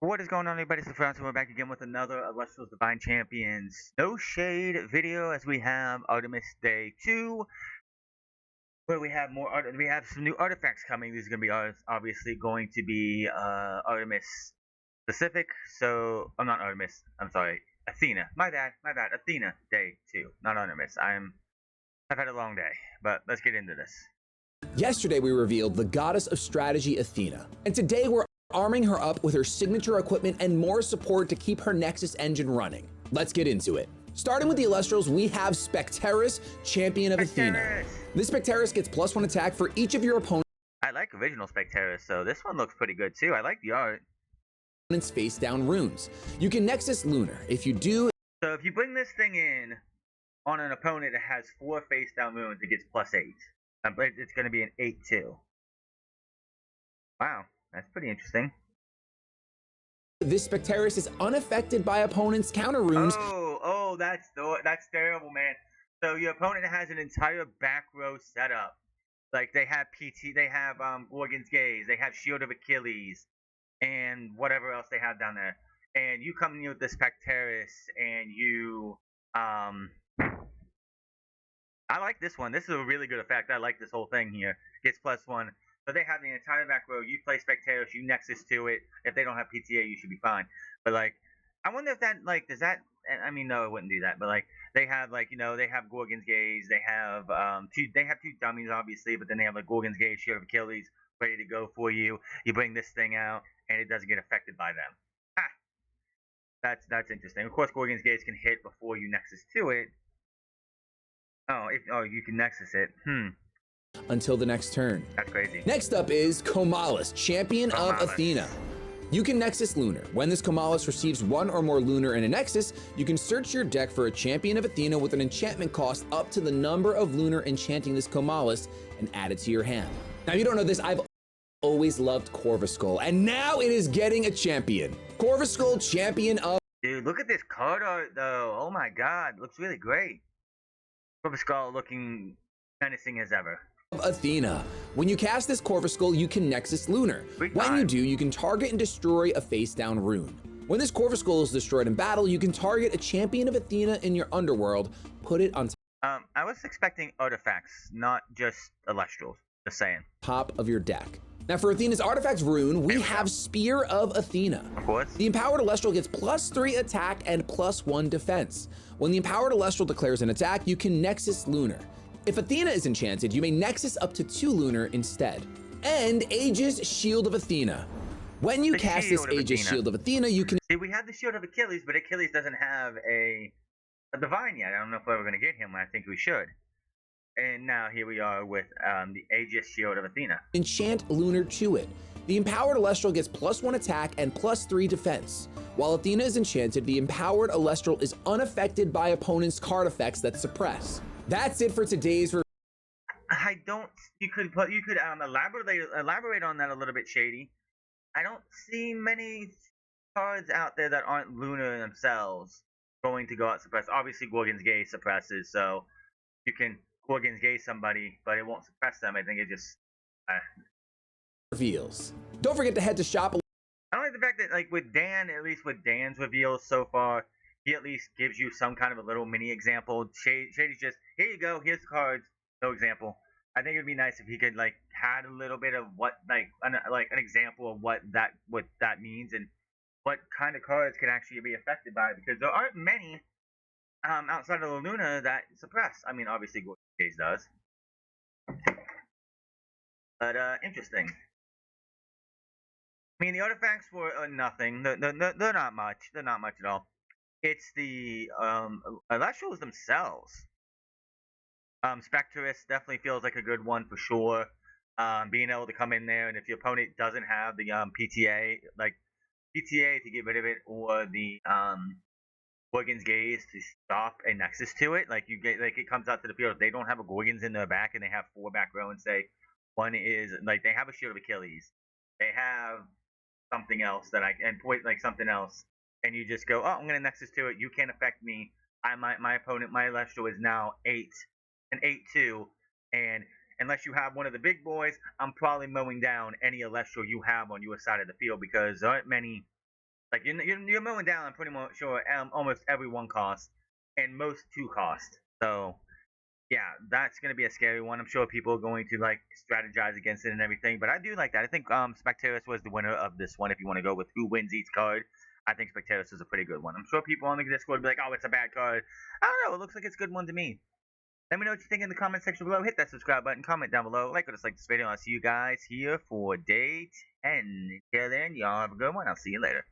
What is going on, everybody? It's the Front, and we're back again with another Elestrals Divine Champions Snowshade video as we have Artemis Day 2, where we have we have some new artifacts coming. These are going to be obviously going to be Artemis specific. So, I'm not Artemis, I'm sorry, Athena. My bad, Athena Day 2, not Artemis. I've had a long day, but let's get into this. Yesterday we revealed the goddess of strategy Athena, and today we're arming her up with her signature equipment and more support to keep her Nexus engine running. Let's get into it. Starting with the Elestrals, we have Specteris, Champion of Athena. This Specteris gets +1 attack for each of your opponents' I like original Specteris, so this one looks pretty good too. I like the art. face down runes. You can Nexus Lunar. If you do, So if you bring this thing in on an opponent that has 4 face down runes, it gets +8. It's going to be an 8-2. Wow, that's pretty interesting. this Specteris is unaffected by opponents' counter runes. Oh, that's terrible, man. So your opponent has an entire back row setup. Like they have Gorgon's Gaze, they have Shield of Achilles, and whatever else they have down there. And you come in with this Specteris, and you I like this one. This is a really good effect. I like this whole thing here. Gets +1. So they have the entire back row. You play Specteris, you Nexus to it. If they don't have PTA, you should be fine. But like, I wonder if that does that? I mean, no, it wouldn't do that. But like, they have they have Gorgon's Gaze. They have two dummies obviously, but then they have like Gorgon's Gaze, Shield of Achilles, ready to go for you. You bring this thing out, and it doesn't get affected by them. Ha! That's interesting. Of course, Gorgon's Gaze can hit before you Nexus to it. You can Nexus it. Until the next turn. That's crazy. Next up is Comalis, Champion of Athena. You can Nexus Lunar. When this Comalis receives 1 or more Lunar in a Nexus, you can search your deck for a Champion of Athena with an enchantment cost up to the number of Lunar enchanting this Comalis and add it to your hand. Now, if you don't know this, I've always loved Corvuscull, and now it is getting a champion. Corvuscull, Champion of... Dude, look at this card art, though. Oh my god, looks really great. Corvuscull looking menacing as ever. Athena. When you cast this Corvuscull, you can Nexus Lunar. When you do, you can target and destroy a face-down rune. When this Corvuscull is destroyed in battle, you can target a Champion of Athena in your underworld, put it on I was expecting artifacts, not just Elestrals. Just saying. Top of your deck. Now for Athena's artifacts rune, we have Spear of Athena. Of course. The Empowered Elestral gets +3 attack and +1 defense. When the Empowered Elestral declares an attack, you can Nexus Lunar. If Athena is enchanted, you may Nexus up to 2 Lunar instead. And Aegis Shield of Athena. When you cast this Aegis Shield of Athena, you can... See, we have the Shield of Achilles, but Achilles doesn't have a Divine yet. I don't know if we're ever going to get him. I think we should. And now here we are with the Aegis Shield of Athena. Enchant Lunar to it. The Empowered Elestral gets +1 attack and +3 defense. While Athena is enchanted, the Empowered Elestral is unaffected by opponents' card effects that suppress. That's it for today's review. You could elaborate on that a little bit, Shady. I don't see many cards out there that aren't Lunar themselves going to go out suppress. Obviously, Gorgon's Gaze suppresses, so you can Gorgon's Gaze somebody, but it won't suppress them. I think it just reveals. Don't forget to head to shop. I don't like the fact that, like, with Dan, at least with Dan's reveals so far, he at least gives you some kind of a little mini example. Shady's just, here you go, here's the cards, no example. I think it'd be nice if he could like had a little bit of what an example of what that means and what kind of cards could actually be affected by it, because there aren't many outside of the Luna that suppress. I mean, obviously Gorgon's Gaze does, but interesting. I mean, the artifacts were nothing. They're not much. They're not much at all. It's the Elestrals themselves. Specteris definitely feels like a good one for sure. Being able to come in there, and if your opponent doesn't have the PTA to get rid of it, or the Gorgon's Gaze to stop a Nexus to it, like it comes out to the field. If they don't have a Gorgon's in their back and they have 4 back row, and say one is like they have a Shield of Achilles, they have something else something else. And you just go, oh, I'm going to Nexus to it. You can't affect me. My opponent, my Elestral is now 8-2. And unless you have one of the big boys, I'm probably mowing down any Elestral you have on your side of the field, because there aren't many Like you're mowing down, I'm pretty much sure, almost every 1 cost and most 2 cost. So yeah, that's gonna be a scary one. I'm sure people are going to like strategize against it and everything, but I do like that. I think Spectaris was the winner of this one. If you want to go with who wins each card, I think Spectaris is a pretty good one. I'm sure people on the Discord will be like, "Oh, it's a bad card." I don't know. It looks like it's a good one to me. Let me know what you think in the comment section below. Hit that subscribe button, comment down below, like or dislike this video. I'll see you guys here for day 10. Until then, y'all have a good one. I'll see you later.